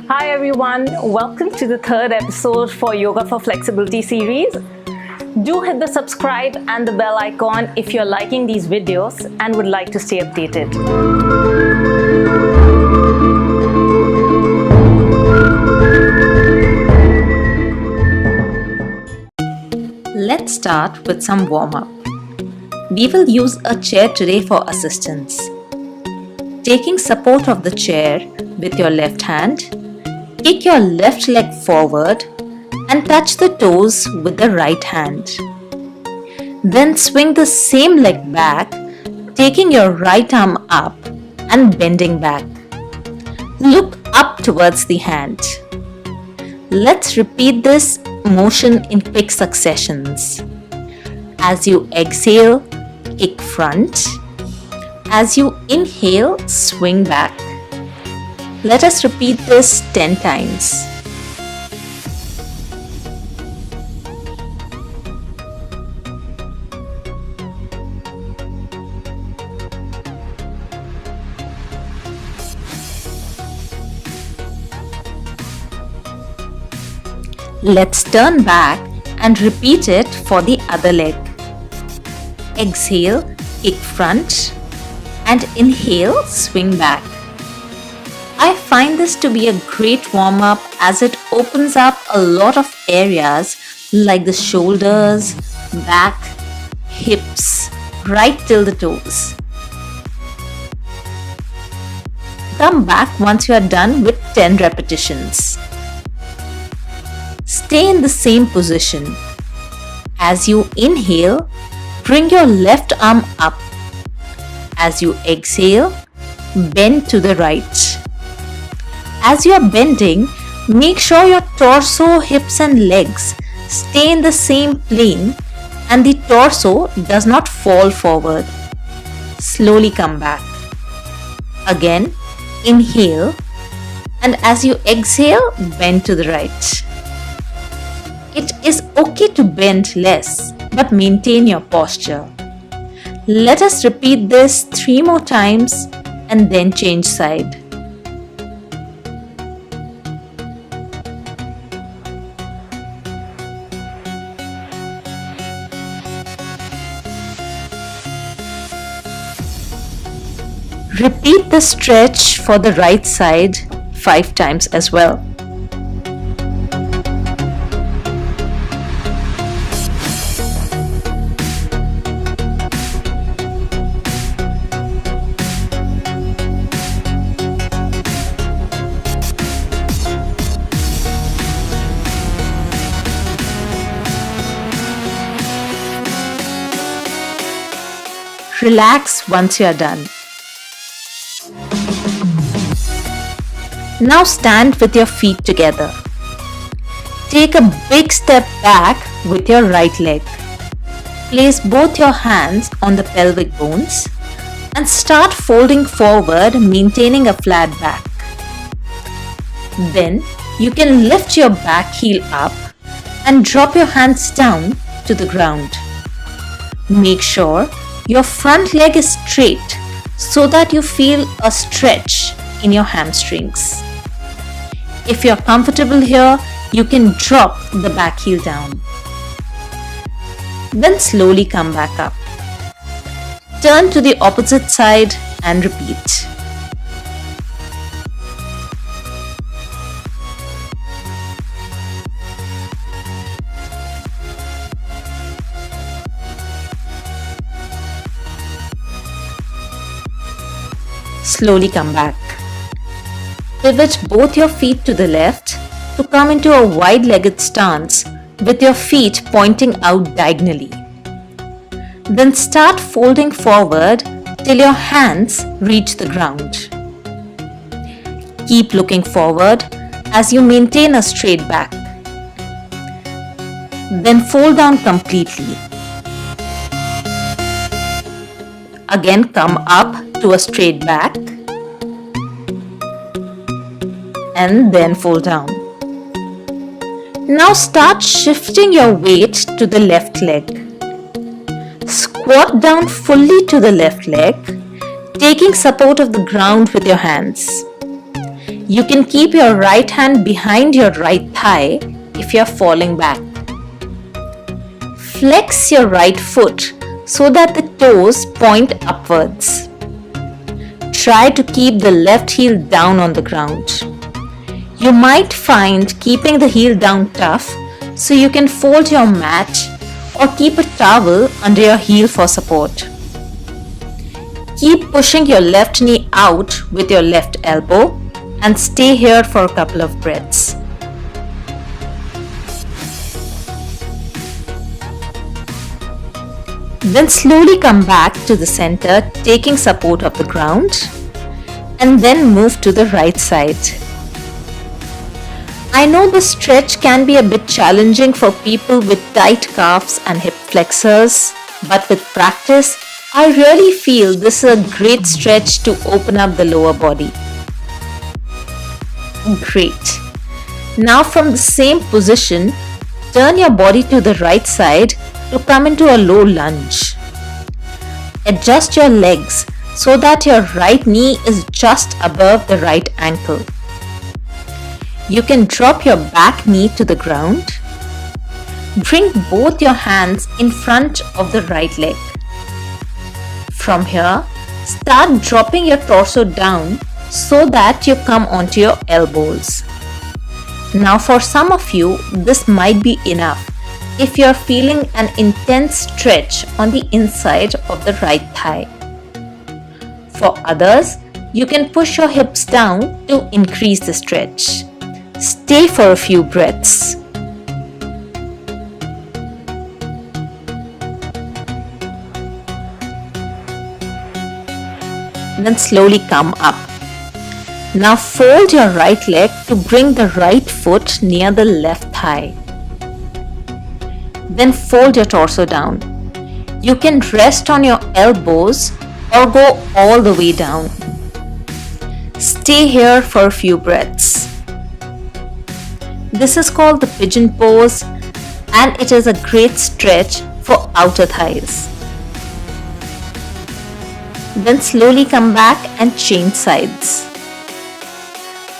Hi everyone, welcome to the third episode for Yoga for Flexibility series. Do hit the subscribe and the bell icon if you're liking these videos and would like to stay updated. Let's start with some warm-up. We will use a chair today for assistance. Taking support of the chair with your left hand, kick your left leg forward and touch the toes with the right hand. Then swing the same leg back, taking your right arm up and bending back. Look up towards the hand. Let's repeat this motion in quick successions. As you exhale, kick front. As you inhale, swing back. Let us repeat this 10 times. Let's turn back and repeat it for the other leg. Exhale, kick front and inhale, swing back. I find this to be a great warm-up as it opens up a lot of areas like the shoulders, back, hips, right till the toes. Come back once you are done with 10 repetitions. Stay in the same position. As you inhale, bring your left arm up. As you exhale, bend to the right. As you are bending, make sure your torso, hips and legs stay in the same plane and the torso does not fall forward. Slowly come back. Again, inhale and as you exhale, bend to the right. It is okay to bend less, but maintain your posture. Let us repeat this 3 more times and then change side. Repeat the stretch for the right side 5 times as well. Relax once you are done. Now stand with your feet together. Take a big step back with your right leg. Place both your hands on the pelvic bones and start folding forward, maintaining a flat back. Then you can lift your back heel up and drop your hands down to the ground. Make sure your front leg is straight so that you feel a stretch in your hamstrings. If you're comfortable here, you can drop the back heel down. Then slowly come back up. Turn to the opposite side and repeat. Slowly come back. Pivot both your feet to the left to come into a wide-legged stance with your feet pointing out diagonally. Then start folding forward till your hands reach the ground. Keep looking forward as you maintain a straight back. Then fold down completely. Again, come up to a straight back and then fold down. Now start shifting your weight to the left leg. Squat down fully to the left leg, taking support of the ground with your hands. You can keep your right hand behind your right thigh if you are falling back. Flex your right foot so that the toes point upwards. Try to keep the left heel down on the ground. You might find keeping the heel down tough, so you can fold your mat or keep a towel under your heel for support. Keep pushing your left knee out with your left elbow and stay here for a couple of breaths. Then slowly come back to the center, taking support of the ground, and then move to the right side. I know the stretch can be a bit challenging for people with tight calves and hip flexors, but with practice, I really feel this is a great stretch to open up the lower body. Great. Now from the same position, turn your body to the right side to come into a low lunge. Adjust your legs so that your right knee is just above the right ankle. You can drop your back knee to the ground. Bring both your hands in front of the right leg. From here, start dropping your torso down so that you come onto your elbows. Now for some of you, this might be enough if you are feeling an intense stretch on the inside of the right thigh. For others, you can push your hips down to increase the stretch. Stay for a few breaths. Then slowly come up. Now fold your right leg to bring the right foot near the left thigh. Then fold your torso down. You can rest on your elbows or go all the way down. Stay here for a few breaths. This is called the Pigeon Pose and it is a great stretch for outer thighs. Then slowly come back and change sides.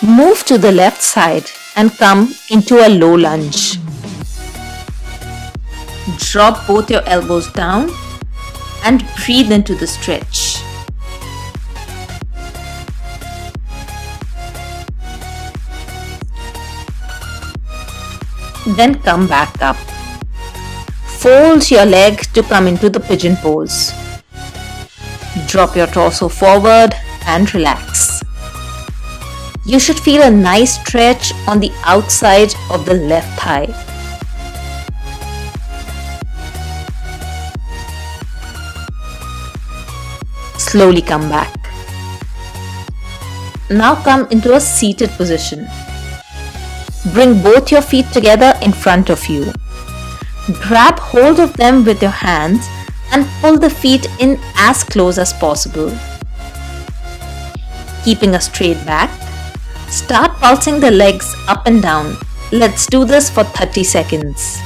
Move to the left side and come into a low lunge. Drop both your elbows down and breathe into the stretch. Then come back up. Fold your leg to come into the pigeon pose. Drop your torso forward and relax. You should feel a nice stretch on the outside of the left thigh. Slowly come back. Now come into a seated position. Bring both your feet together in front of you. Grab hold of them with your hands and pull the feet in as close as possible. Keeping a straight back, start pulsing the legs up and down. Let's do this for 30 seconds.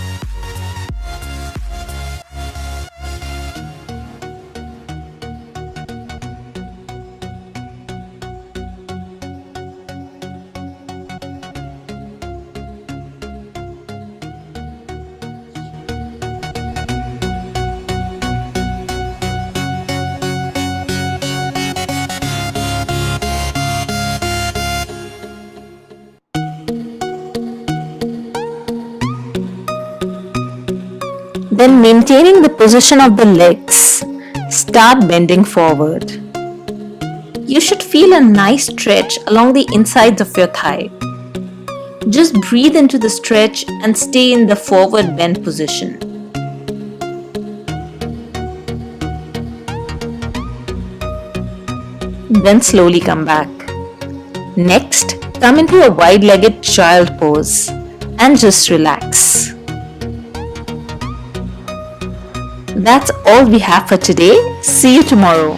Then maintaining the position of the legs, start bending forward. You should feel a nice stretch along the insides of your thigh. Just breathe into the stretch and stay in the forward bend position. Then slowly come back. Next, come into a wide-legged child pose and just relax. That's all we have for today. See you tomorrow.